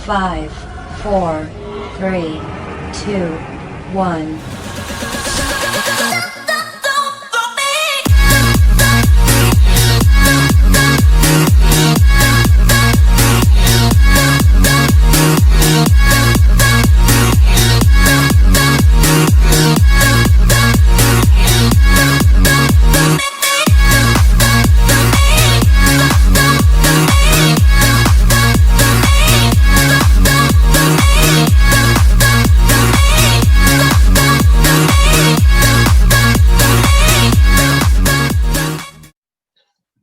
5, 4, 3, 2, 1.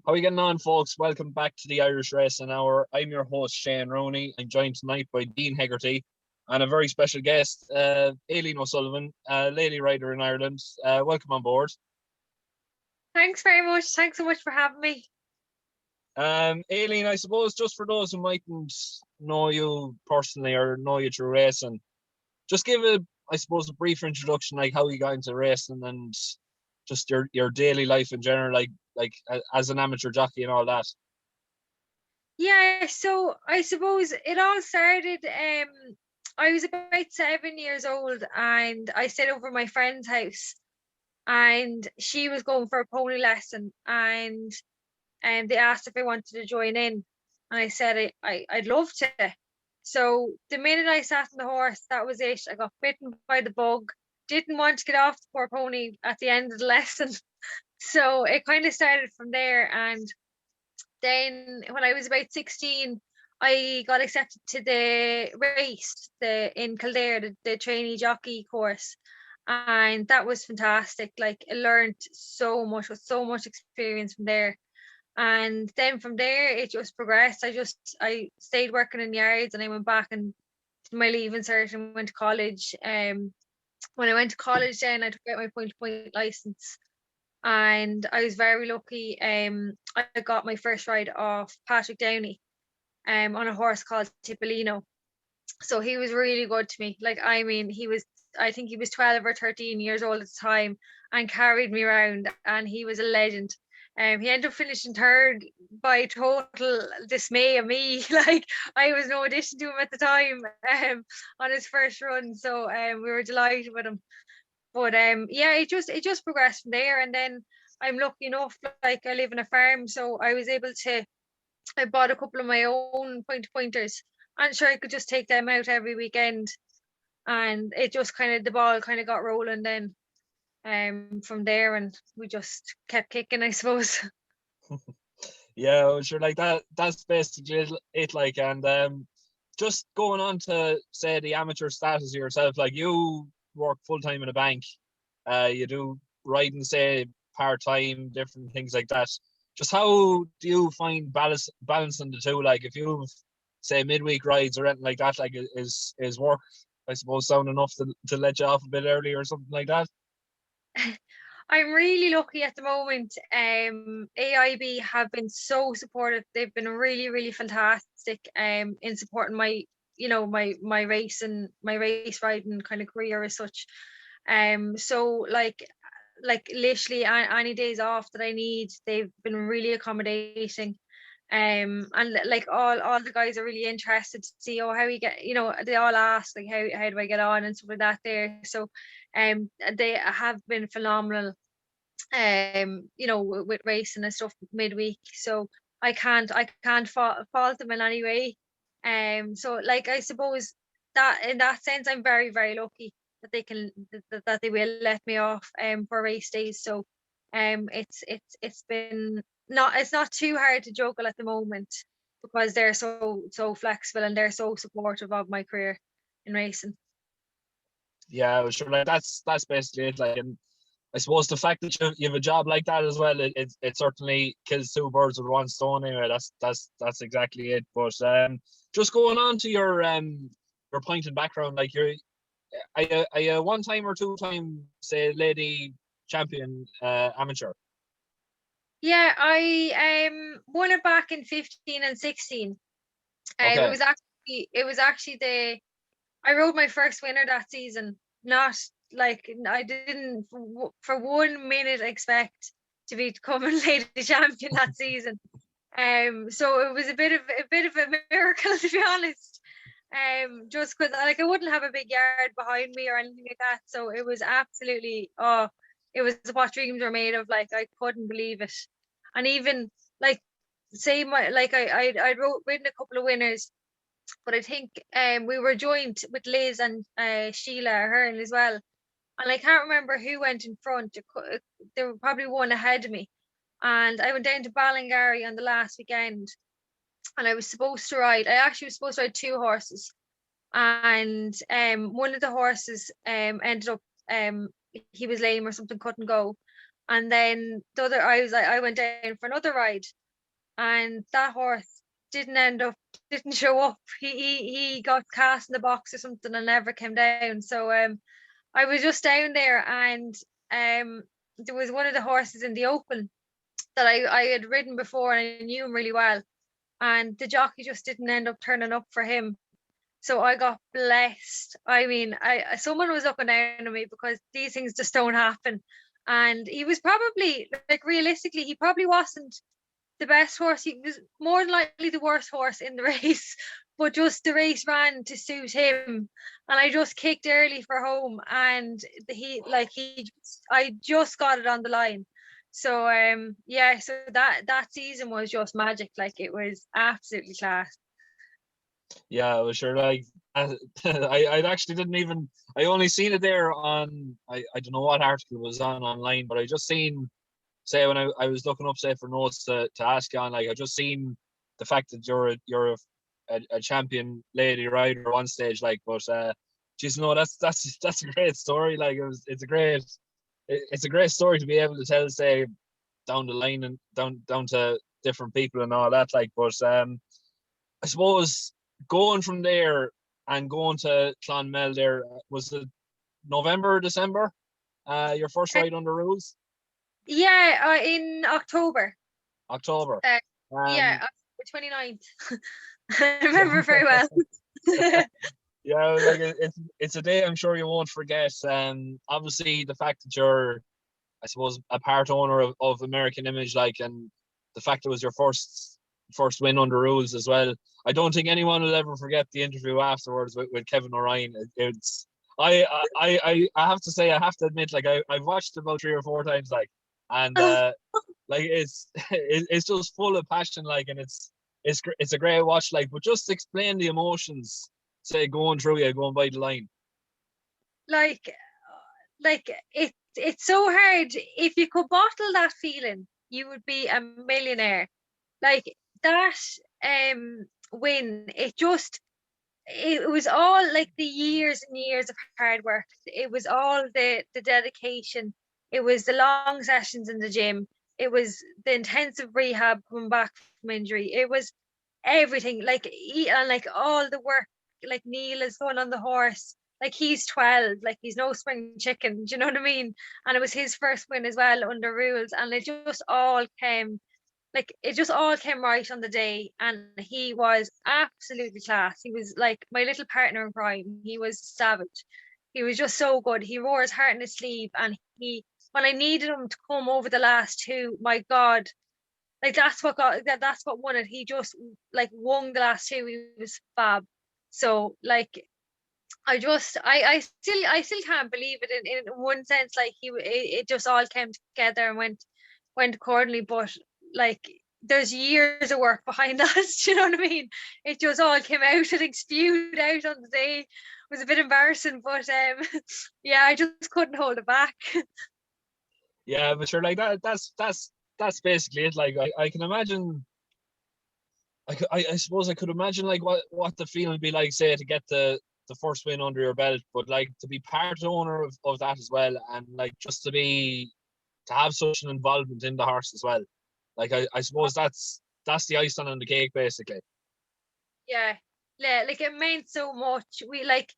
How are you getting on, folks? Welcome back to the Irish Racing Hour. I'm your host, Shane Rooney. I'm joined tonight by Dean Hegarty and a very special guest, Aileen O'Sullivan, lady rider in Ireland. Welcome on board. Thanks very much. Thanks so much for having me. Aileen, I suppose just for those who mightn't know you personally or know you through racing, just give a brief introduction, like how you got into racing and just your daily life in general, like as an amateur jockey and all that. Yeah, so I suppose it all started. I was about 7 years old and I stayed over at my friend's house, and she was going for a pony lesson, and they asked if I wanted to join in, and I said I'd love to. So the minute I sat on the horse, that was it. I got bitten by the bug. Didn't want to get off the poor pony at the end of the lesson. So it kind of started from there, and then when I was about 16, I got accepted to the race in Kildare, the trainee jockey course. And that was fantastic. Like, I learned so much, with so much experience from there. And then from there it just progressed. I stayed working in yards, and I went back and did my leaving cert and went to college. When I went to college, then I took out my point-to-point license, and I was very lucky. I got my first ride off Patrick Downey on a horse called Tipolino. So he was really good to me. Like, I mean, I think he was 12 or 13 years old at the time, and carried me around, and he was a legend. He ended up finishing third by total dismay of me. Like, I was no addition to him at the time, on his first run. So we were delighted with him. But yeah, it just progressed from there. And then I'm lucky enough, like, I live in a farm, so I bought a couple of my own pointers, and sure, I could just take them out every weekend, and it just the ball kind of got rolling then from there, and we just kept kicking, I suppose. Yeah, well, sure, like that's basically it, like. And just going on to say the amateur status yourself, like, you work full-time in a bank, you do riding, say, part-time, different things like that. Just how do you find balancing the two? Like, if you've, say, midweek rides or anything like that, like, is work, I suppose, sound enough to let you off a bit early or something like that? I'm really lucky at the moment. AIB have been so supportive. They've been really, really fantastic in supporting my, my race and my race riding kind of career as such. So like literally any days off that I need, they've been really accommodating. And like all the guys are really interested to see, oh, how you get, they all ask, like, how do I get on and stuff like that there. So they have been phenomenal, with racing and stuff midweek. So I can't fault them in any way. So, like, I suppose that in that sense I'm very, very lucky that they will let me off for race days. So it's been not it's not too hard to juggle at the moment, because they're so flexible, and they're so supportive of my career in racing. Yeah, well, sure, like that's basically it. Like, and I suppose the fact that you have a job like that as well, it certainly kills two birds with one stone. Anyway, that's exactly it. But just going on to your point and background, like, are you a one time or two time, say, lady champion amateur? Yeah, I won it back in 15 and 16. Okay. It was actually I rode my first winner that season. Not like, I didn't for 1 minute expect to be becoming lady champion that season. So it was a bit of a miracle, to be honest. Just because like I wouldn't have a big yard behind me or anything like that. So it was absolutely it was what dreams were made of. Like I couldn't believe it. And even like say my like I wrote written a couple of winners, but I think we were joined with Liz and Sheila Hearn as well. And I can't remember who went in front. There were probably one ahead of me. And I went down to Ballingarry on the last weekend, and I was supposed to ride. I actually was supposed to ride two horses, and one of the horses ended up he was lame or something, couldn't go. And then the other, I went down for another ride, and that horse didn't show up. He got cast in the box or something and never came down. So I was just down there, and there was one of the horses in the open that I had ridden before and I knew him really well, and the jockey just didn't end up turning up for him. So I got blessed. I mean, I someone was looking down on me, because these things just don't happen. And he was probably, like, realistically, he probably wasn't the best horse. He was more than likely the worst horse in the race, but just the race ran to suit him. And I just kicked early for home, and I just got it on the line. So yeah, so that season was just magic. Like, it was absolutely class. Yeah, I was sure. Like, I actually didn't even. I only seen it there on. I don't know what article it was on online, but I just seen. Say when I was looking up, say, for notes to ask you on, like, I just seen the fact that you're a champion lady rider at one stage, like, but just no, that's a great story. Like, it's a great story to be able to tell, say, down the line and down to different people and all that, like. But I suppose going from there and going to Clonmel there, was it November, December? Your first ride under rules? Yeah, in October. October. Yeah, October 29th. I remember very well. Yeah, like, it's a day I'm sure you won't forget. Obviously the fact that you're, I suppose, a part owner of American Image, like, and the fact it was your first win under rules as well. I don't think anyone will ever forget the interview afterwards with Kevin O'Ryan. It's I have to say, I have to admit, like, I've watched it about 3 or 4 times, like, and like, it's just full of passion, like, and it's a great watch, like. But just explain the emotions, say, going by the line. like it's so hard. If you could bottle that feeling, you would be a millionaire. Like, that win, it was all like the years and years of hard work. It was all the dedication. It was the long sessions in the gym. It was the intensive rehab coming back from injury. It was everything. Like, and like all the work. Like, Neil is going on the horse. Like, he's 12. Like, he's no spring chicken. Do you know what I mean? And it was his first win as well under rules, and it just all came right on the day, and he was absolutely class. He was like my little partner in crime. He was savage. He was just so good. He wore his heart in his sleeve, and when I needed him to come over the last two, my God, like, that's what won it. He just, like, won the last two. He was fab. So, like, I still can't believe it in one sense. Like, it just all came together and went accordingly. But, like, there's years of work behind that. Do you know what I mean? It just all came out, and spewed out on the day. It was a bit embarrassing, but yeah, I just couldn't hold it back. Yeah, but you're like that's basically it. Like, I can imagine. I suppose I could imagine, like, what the feeling would be like, say, to get the first win under your belt, but, like, to be part owner of that as well, and, like, just to have such an involvement in the horse as well. Like, I suppose that's the icing on the cake, basically. Yeah, yeah, like, it meant so much. We like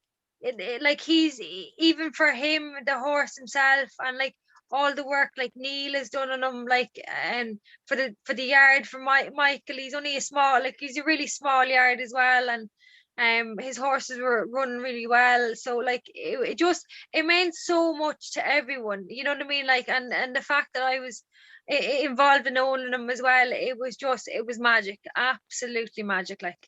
like, he's even for him, the horse himself, and like all the work like Neil has done on him, like, and for the yard for Michael. He's only a small, like, he's a really small yard as well, and his horses were running really well. So, like, it meant so much to everyone. You know what I mean? Like, and the fact that I was involved in owning them as well, it was magic, absolutely magic, like.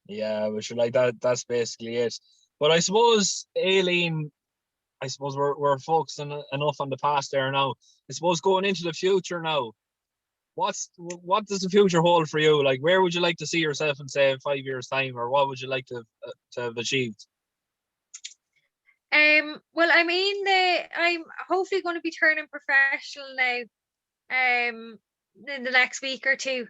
Yeah, we should like that. That's basically it. But I suppose Aileen, I suppose we're focusing enough on the past there now. I suppose going into the future now, what does the future hold for you? Like, where would you like to see yourself in say 5 years time, or what would you like to have achieved? Well, I'm hopefully going to be turning professional now. In the next week or two.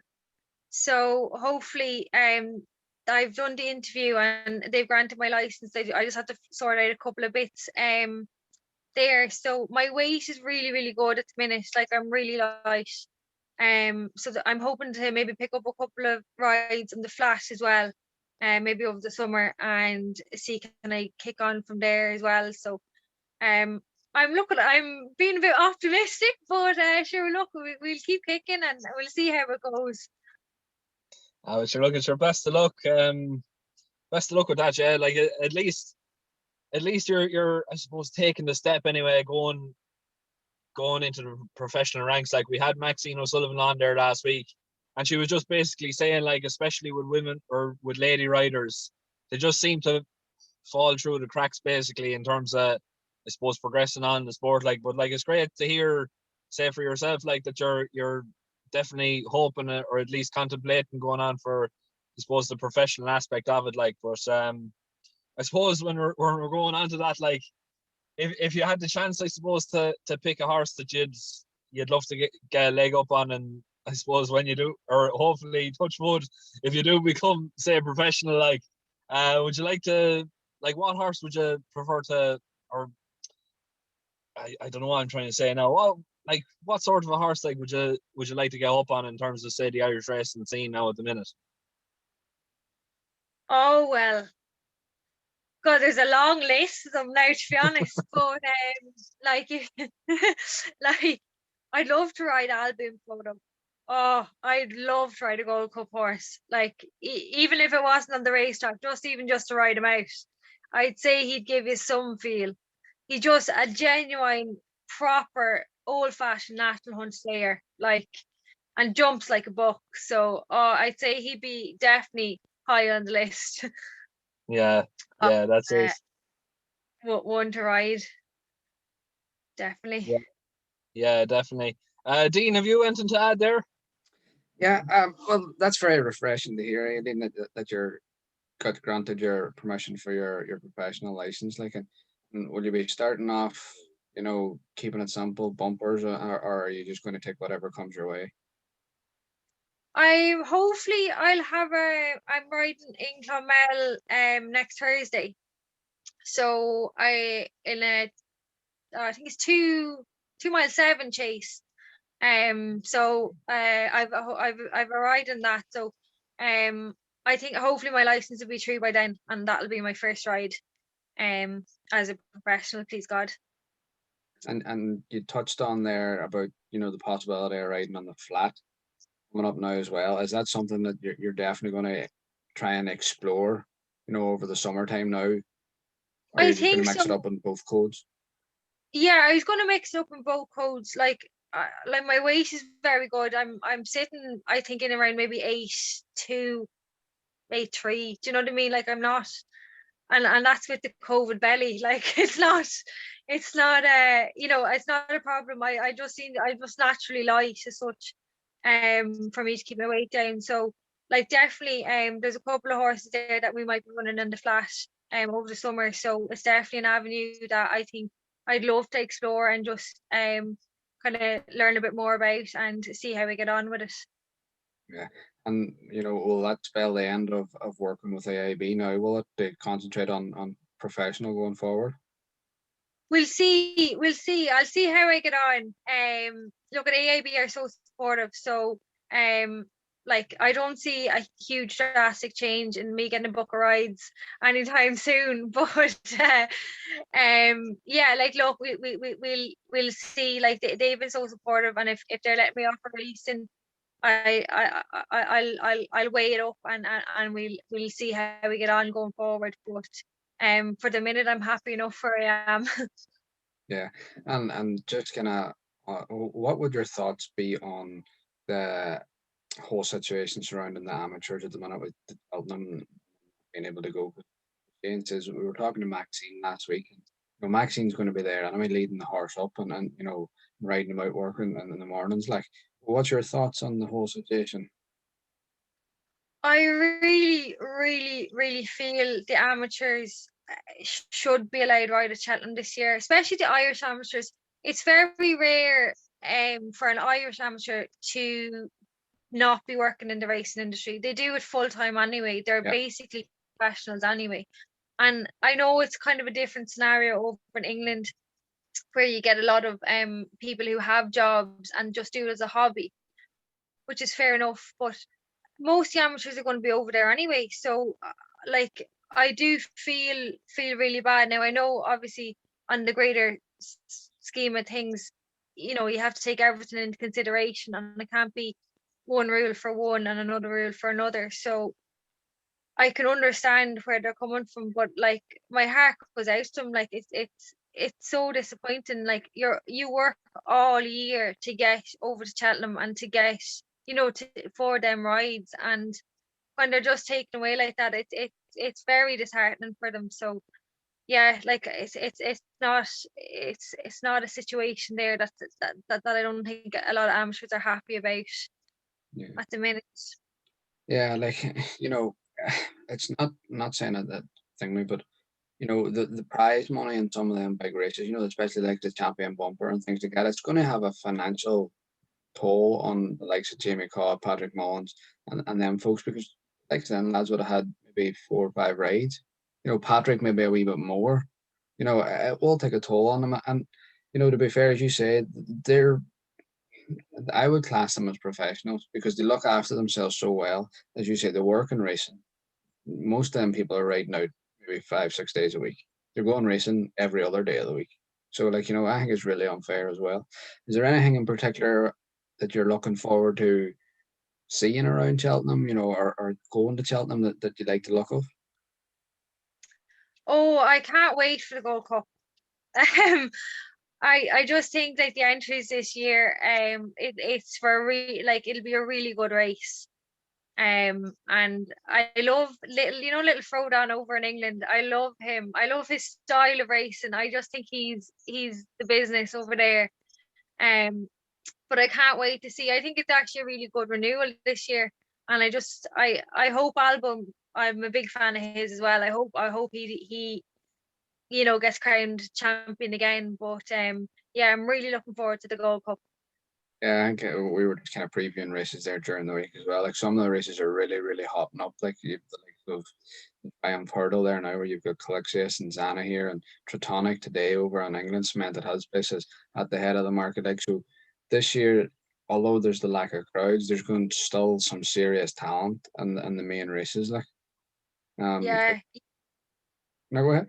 So hopefully, I've done the interview and they've granted my license. I just have to sort out a couple of bits there. So my weight is really, really good at the minute. Like I'm really light. So I'm hoping to maybe pick up a couple of rides on the flat as well, maybe over the summer and see can I kick on from there as well. So um, I'm being a bit optimistic, but sure, look, we'll keep kicking and we'll see how it goes. Sure, look, it's your best of luck. Best of luck with that, yeah. Like at least you're I suppose taking the step anyway, going into the professional ranks. Like we had Maxine O'Sullivan on there last week, and she was just basically saying like, especially with women or with lady riders, they just seem to fall through the cracks basically in terms of I suppose progressing on in the sport. Like, but like it's great to hear, say for yourself, like that you're definitely hoping or at least contemplating going on for I suppose the professional aspect of it. Like, but I suppose when we're going on to that, like if you had the chance, I suppose to pick a horse that you'd love to get a leg up on, and I suppose when you do, or hopefully touch wood, if you do become say a professional, like would you like to like what horse would you prefer to or I don't know what I'm trying to say now. What sort of a horse like would you like to get up on in terms of say the Irish racing scene now at the minute? Oh well, God, there's a long list of them now, to be honest. But like, like, I'd love to ride Albion for them. Oh, I'd love to ride a Gold Cup horse. Like, even if it wasn't on the racetrack, just to ride him out, I'd say he'd give you some feel. He's just a genuine, proper, old-fashioned national hunt slayer. Like, and jumps like a buck. So, I'd say he'd be definitely high on the list. Yeah, of yeah, that's it. one to ride, definitely. Yeah, yeah, definitely. Dean, have you anything to add there? Yeah, well, that's very refreshing to hear, Aileen, that you're got granted your permission for your professional license. Like, and will you be starting off, keeping it simple, bumpers, or are you just going to take whatever comes your way? I'm riding in Clonmel next Thursday. So I think it's 2 mile 7 chase. So I've a ride in that. So I think hopefully my license will be through by then, and that'll be my first ride as a professional, please God. And you touched on there about the possibility of riding on the flat coming up now as well. Is that something that you're definitely going to try and explore, over the summertime now, or are I you just going think to mix it so. up in both codes? Yeah, I was gonna mix it up in both codes. Like my weight is very good. I'm sitting, I think, in around maybe 8'2", 8'3". Do you know what I mean? Like I'm not, and that's with the COVID belly. Like it's not it's not a problem. I just naturally light as such, for me to keep my weight down. So like definitely, there's a couple of horses there that we might be running in the flat, over the summer. So it's definitely an avenue that I think I'd love to explore and just kind of learn a bit more about and see how we get on with it. Yeah. And will that spell the end of working with AIB now? Will it be concentrate on professional going forward? We'll see. We'll see. I'll see how I get on. Look at AIB are so supportive. So, like I don't see a huge drastic change in me getting a book of rides anytime soon. But, yeah, like look, we'll see. Like they've been so supportive, and if they're letting me off for racing, I'll weigh it up and we'll see how we get on going forward. But for the minute I'm happy enough where I am. Yeah. And just kind of, what would your thoughts be on the whole situation surrounding the amateurs at the minute with the Cheltenham being able to go. Jane says we were talking to Maxine last week. And, Maxine's going to be there, and I'm leading the horse up and riding him out working and in the mornings. Like, what's your thoughts on the whole situation? I really, really, really feel the amateurs should be allowed to ride at Cheltenham this year, especially the Irish amateurs. It's very rare for an Irish amateur to not be working in the racing industry. They do it full time anyway. They're basically professionals anyway. And I know it's kind of a different scenario over in England, where you get a lot of people who have jobs and just do it as a hobby, which is fair enough. But most amateurs are going to be over there anyway. So like, I do feel really bad. Now I know obviously on the greater scheme of things, you have to take everything into consideration, and it can't be one rule for one and another rule for another. So I can understand where they're coming from, but like, my heart goes out to them. Like, it's so disappointing. Like, you work all year to get over to Cheltenham and to get for them rides, and when they're just taken away like that, it's very disheartening for them. So yeah, like, it's not a situation there that I don't think a lot of amateurs are happy about at the minute. Yeah, like it's not saying that thing, but the prize money in some of them big races, especially like the champion bumper and things like that, it's going to have a financial toll on the likes of Jamie Cobb, Patrick Mullins, and them folks, because like them lads would have had maybe 4 or 5 rides. Patrick maybe a wee bit more. It will take a toll on them, and to be fair, as you said, I would class them as professionals because they look after themselves so well. As you say, they work in racing. Most of them people are riding out maybe 5, 6 days a week. They're going racing every other day of the week. So, like, I think it's really unfair as well. Is there anything in particular that you're looking forward to seeing around Cheltenham, or going to Cheltenham that you like the look of? Oh, I can't wait for the Gold Cup. I just think that the entries this year, it's for it'll be a really good race. And I love little Frodon over in England. I love him. I love his style of racing. I just think he's the business over there. But I can't wait to see. I think it's actually a really good renewal this year, and I hope Album. I'm a big fan of his as well. I hope he gets crowned champion again. But yeah, I'm really looking forward to the Gold Cup. Yeah, I think we were just kind of previewing races there during the week as well. Like, some of the races are really, really hopping up. Like, you've the likes of the Triumph Hurdle there now, where you've got Calixius and Zana here, and Tritonic today over on England Cement that has places at the head of the market. Like, so this year, although there's the lack of crowds, there's going to still some serious talent in the main races. Like, Yeah. no, go ahead.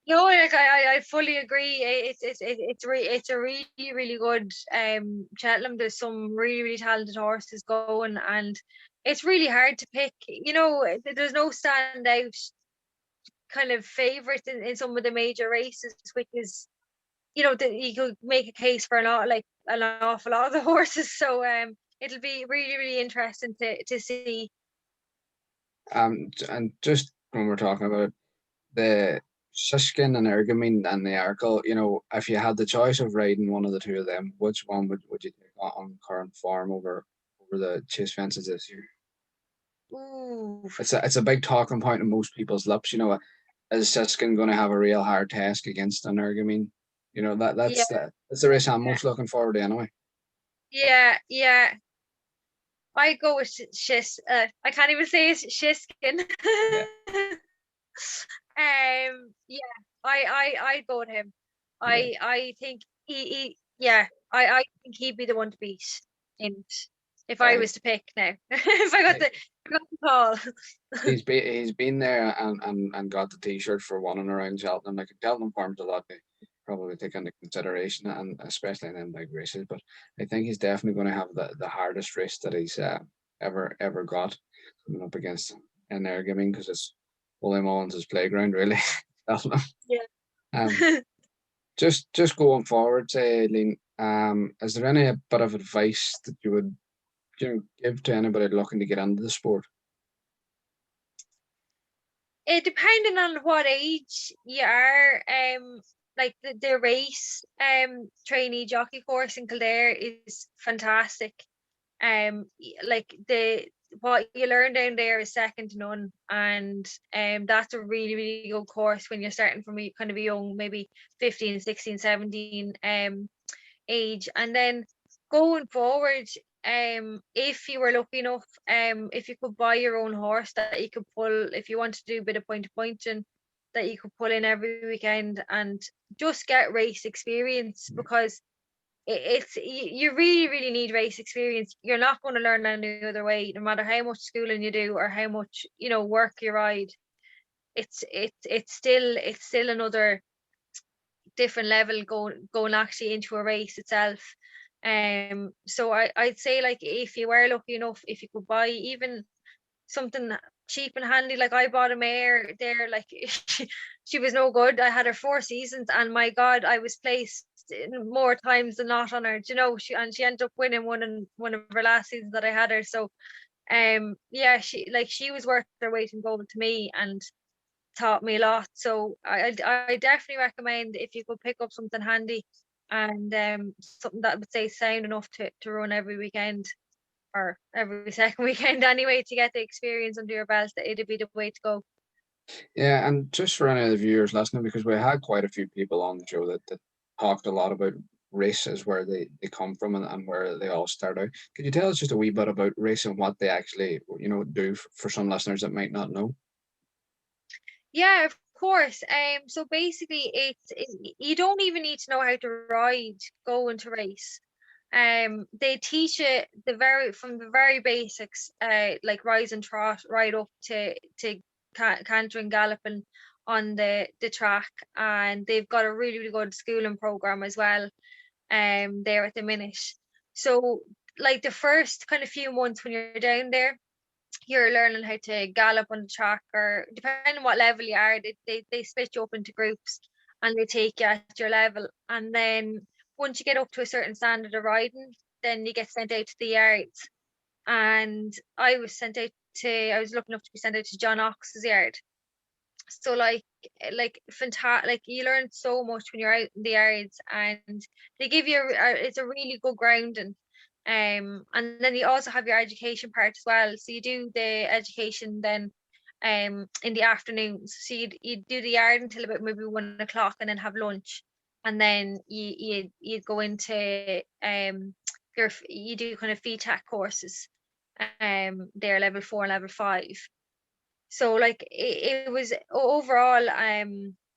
No, like, I fully agree. It's a really, really good Cheltenham. There's some really, really talented horses going, and it's really hard to pick. There's no standout kind of favourite in some of the major races, which is, that you could make a case for an awful lot of the horses. So it'll be really, really interesting to see. And just when we're talking about the Siskin and Ergamine and the Arkle, if you had the choice of riding one of the two of them, which one would you take on current form over the chase fences this year? Ooh. It's a big talking point in most people's lips. Is Siskin going to have a real hard task against an Ergamine? That's the race I'm most looking forward to anyway. Yeah. I go with I can't even say it's Shiskin. Yeah. Yeah, I go with him. I think I think he'd be the one to beat him if I was to pick now. If I got the call. He's been there and got the t-shirt for winning around Cheltenham. Like, Cheltenham farms a lot to probably take into consideration, and especially in them big races. But I think he's definitely going to have the hardest race that he's ever got coming up against in Ergaming, because it's Willie Mullins' playground, really. Yeah. Just going forward, say, Aileen, is there any bit of advice that you would give to anybody looking to get into the sport? it depending on what age you are, like the race trainee jockey course in Kildare is fantastic. Like what you learn down there is second to none, and that's a really really good course when you're starting from a kind of a young, maybe 15, 16, 17 age. And then going forward, if you were lucky enough, if you could buy your own horse that you could pull, if you want to do a bit of point to pointing, that you could pull in every weekend and just get race experience, because you really really need race experience. You're not going to learn any other way, no matter how much schooling you do or how much work you ride. It's still another different level going actually into a race itself. So I'd say, like, if you were lucky enough, if you could buy even something cheap and handy, like I bought a mare there, like she was no good. I had her 4 seasons, and my God, I was placed more times than not on her. She ended up winning one of her last seasons that I had her. So yeah, she was worth her weight in gold to me, and taught me a lot. So I definitely recommend, if you could pick up something handy and something that would say sound enough to run every weekend, or every second weekend anyway, to get the experience under your belt, that it'd be the way to go. Yeah, and just for any of the viewers listening, because we had quite a few people on the show that talked a lot about races, where they come from, and where they all start out. Could you tell us just a wee bit about race and what they actually, do for some listeners that might not know? Yeah, of course. So basically, you don't even need to know how to ride going to race. They teach you from the very basics, like rise and trot, right up to cantering, galloping on the track, and they've got a really really good schooling program as well. There at the minute. So, like, the first kind of few months when you're down there, you're learning how to gallop on the track, or depending on what level you are, they split you up into groups, and they take you at your level. And then once you get up to a certain standard of riding, then you get sent out to the yards. And I was lucky enough to be sent out to John Ox's yard. So, like fantastic, like, you learn so much when you're out in the yards, and they give you it's a really good grounding. And then you also have your education part as well, so you do the education then in the afternoons. So you do the yard until about maybe 1 o'clock, and then have lunch, and then you go into you do kind of VTAC courses, they're level 4 and level 5. So, like, it was overall,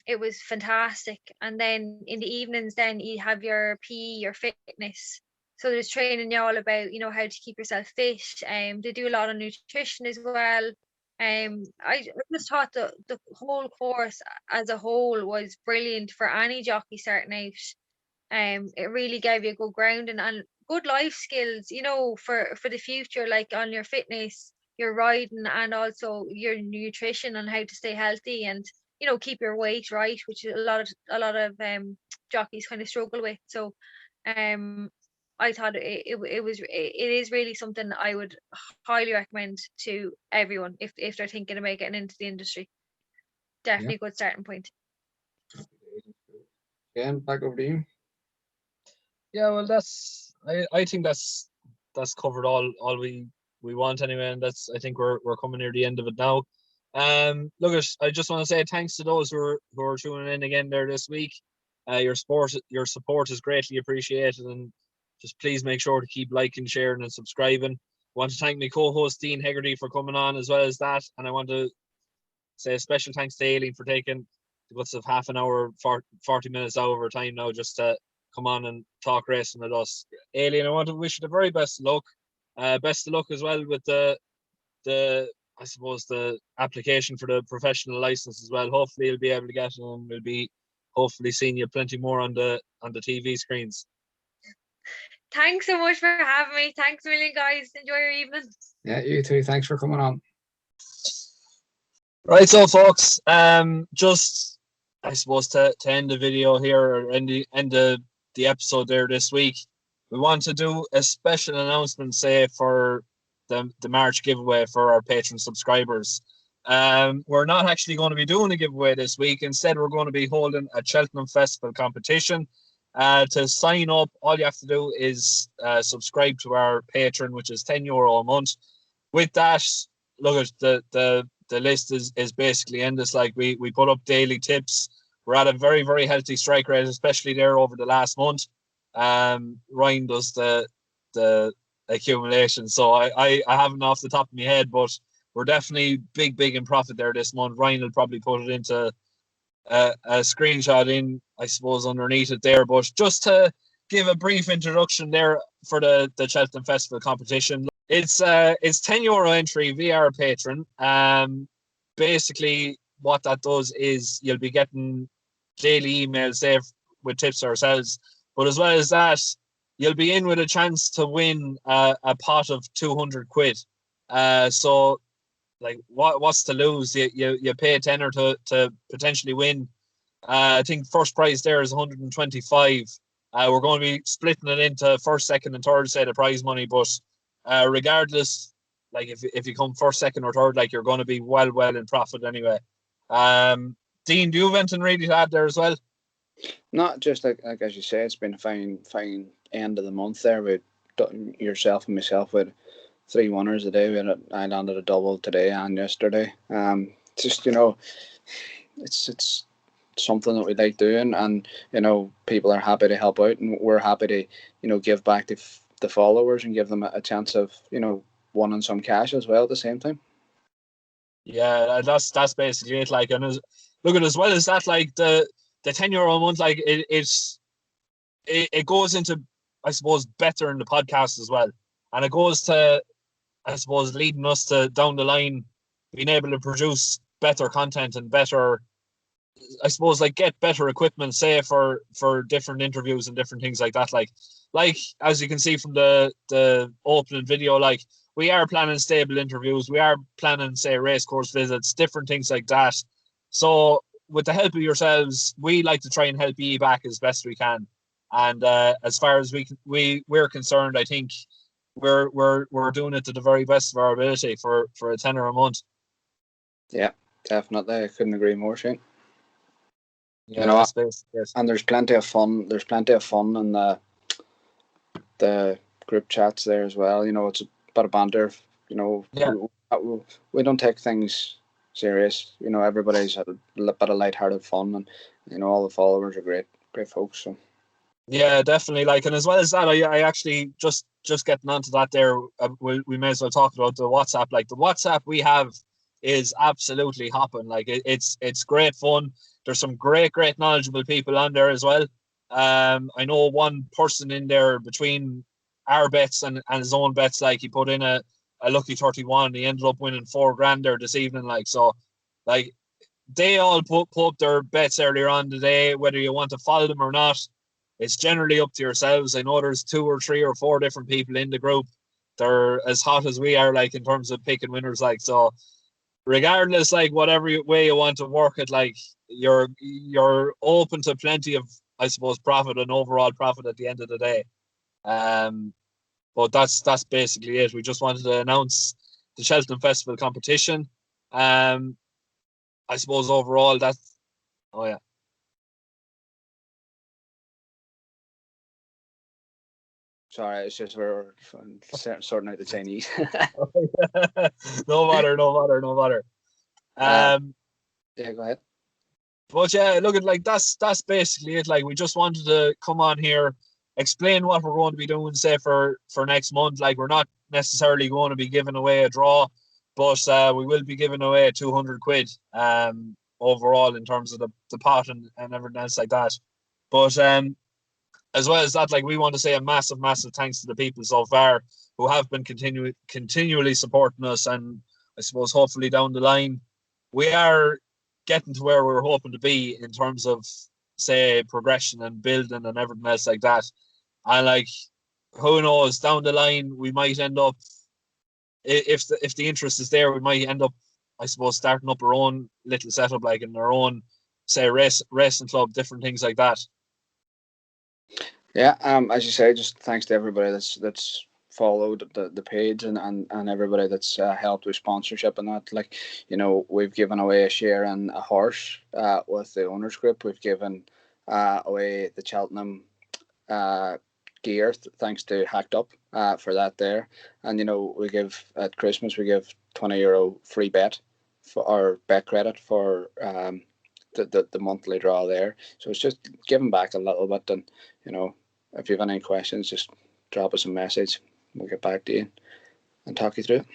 it was fantastic. And then in the evenings, then you have your PE, your fitness. So there's training you all about how to keep yourself fit. They do a lot of nutrition as well. I just thought the whole course as a whole was brilliant for any jockey starting out. It really gave you a good grounding and good life skills, for the future, like on your fitness, your riding, and also your nutrition, and how to stay healthy, and keep your weight right, which a lot of jockeys kind of struggle with. So I thought it is really something I would highly recommend to everyone if they're thinking about getting into the industry. Definitely a good starting point. Again, back over to you. Yeah, well, I think that's covered all we want anyway, and I think we're coming near the end of it now. Look, I just want to say thanks to those who are tuning in again there this week. Your support is greatly appreciated, and just please make sure to keep liking, sharing, and subscribing. I want to thank my co-host Dean Hegarty for coming on as well as that, and I want to say a special thanks to Aileen for taking the guts of half an hour, 40 minutes out of her time now, just to come on and talk racing with us. Aileen, I want to wish you the very best of luck. Best of luck as well with the I suppose the application for the professional license as well. Hopefully you'll be able to get it, and we'll be hopefully seeing you plenty more on the TV screens. Thanks so much for having me. Thanks a million, guys. Enjoy your evening. Yeah, you too. Thanks for coming on. Right, so folks, just I suppose to end the video here, or end the episode there this week, we want to do a special announcement, say, for the March giveaway for our Patreon subscribers. We're not actually going to be doing a giveaway this week. Instead, we're going to be holding a Cheltenham Festival competition. To sign up, all you have to do is subscribe to our Patreon, which is €10 a month. With that, look at the list is basically endless. Like we put up daily tips. We're at a very, very healthy strike rate, especially there over the last month. Ryan does the accumulation, so I haven't off the top of my head, but we're definitely big in profit there this month. Ryan will probably put it into a screenshot in, I suppose, underneath it there. But just to give a brief introduction there for the Cheltenham Festival competition, it's €10 entry via our patron. Basically, what that does is you'll be getting daily emails there with tips ourselves, but as well as that, you'll be in with a chance to win a pot of £200. So, like, what's to lose? You pay a tenner to potentially win. I think first prize there is 125. We're going to be splitting it into first, second, and third set of prize money, but regardless, like if you come first, second, or third, like you're going to be well in profit anyway. Dean, do you have anything really to add there as well? Not just like as you say, it's been a fine end of the month there with yourself and myself with 3 winners a day. I landed a double today and yesterday. Just it's something that we like doing, and people are happy to help out, and we're happy to give back to the followers and give them a chance of winning some cash as well at the same time. Yeah, that's basically it. Like, and look at as well as that, like the €10 a month, like it goes into, I suppose, better in the podcast as well, and it goes to, I suppose, leading us to down the line being able to produce better content and better, I suppose, like get better equipment, say for different interviews and different things like that. Like as you can see from the opening video, like we are planning stable interviews. We are planning, say, race course visits, different things like that. So with the help of yourselves, we like to try and help you back as best we can. And as far as we're concerned, I think we're doing it to the very best of our ability for a tenner a month. Yeah, definitely. I couldn't agree more, Shane. Yeah, yes. And there's plenty of fun. There's plenty of fun in the group chats there as well. It's a bit of banter. Yeah. We don't take things serious. Everybody's a bit of lighthearted fun, and all the followers are great folks. So. Yeah, definitely. Like, and as well as that, I actually just getting onto that there. We may as well talk about the WhatsApp. Like the WhatsApp we have is absolutely hopping. Like it's great fun. There's some great knowledgeable people on there as well. I know one person in there between our bets and his own bets. Like he put in a lucky 31. He ended up winning $4,000 there this evening. Like, so, like they all put up their bets earlier on today. Whether you want to follow them or not, it's generally up to yourselves. I know there's 2 or 3 or 4 different people in the group. They're as hot as we are, like in terms of picking winners. Like, so regardless, like whatever way you want to work it, like you're open to plenty of, I suppose, profit and overall profit at the end of the day. But that's basically it. We just wanted to announce the Cheltenham Festival competition. I suppose overall that's, oh yeah. Sorry, it's just we're sorting out the Chinese. No matter. Yeah, go ahead. But yeah, look at like that's basically it. Like we just wanted to come on here, explain what we're going to be doing, say for next month. Like we're not necessarily going to be giving away a draw, but we will be giving away £200 overall in terms of the pot and everything else like that. But as well as that, like we want to say a massive thanks to the people so far who have been continually supporting us, and I suppose hopefully down the line we are getting to where we're hoping to be in terms of, say, progression and building and everything else like that. And like, who knows, down the line we might end up, if the interest is there, we might end up, I suppose, starting up our own little setup, like in our own, say, racing club, different things like that. Yeah, as you say, just thanks to everybody that's followed the page and everybody that's helped with sponsorship and that. Like, you know, we've given away a share in a horse with the owners group. We've given away the Cheltenham gear thanks to Hacked Up for that there. And you know, we give at Christmas we give €20 free bet for our bet credit for the monthly draw there. So it's just giving back a little bit. And you know, if you have any questions, just drop us a message. We'll get back to you and talk you through it.